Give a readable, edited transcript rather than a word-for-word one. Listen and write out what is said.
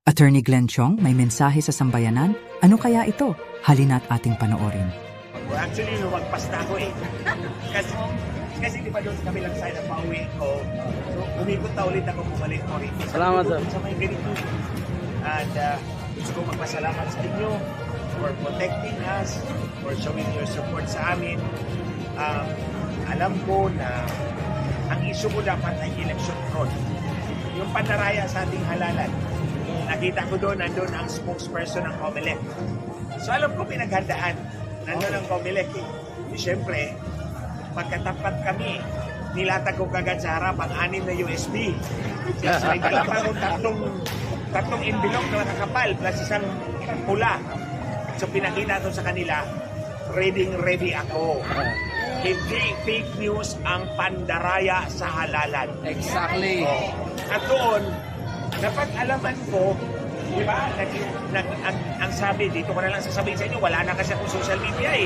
Attorney Glenn Chong may mensahe sa sambayanan? Ano kaya ito? Halina't ating panoorin. Well, actually, lumagpas na ako eh. Kasi di ba doon sa kabilang side na pauwi ko, so umikot na ulit ako bumalik ko rin. Salamat, sir. Sa may ganito. And gusto ko magpasalamat sa inyo for protecting us, for showing your support sa amin. Alam ko na ang issue ko dapat ay election fraud. Yung pandaraya sa ating halalan. Nakita ko doon, nandun ang spokesperson ng COMELEC. So alam ko pinaghandaan. Nandun ang COMELEC eh. Siyempre, pagkatapat kami, nilatag ko kagad sa harap ang 6 na USB. So may dala pa akong tatlong envelope na nakakapal plus isang pula. So pinakita ko sa kanila, ready ako. Hindi fake news ang pandaraya sa halalan. Exactly. At doon, napag-alaman ko, di ba, ang sabi, dito ko na lang sasabihin sa inyo, wala na kasi akong social media eh.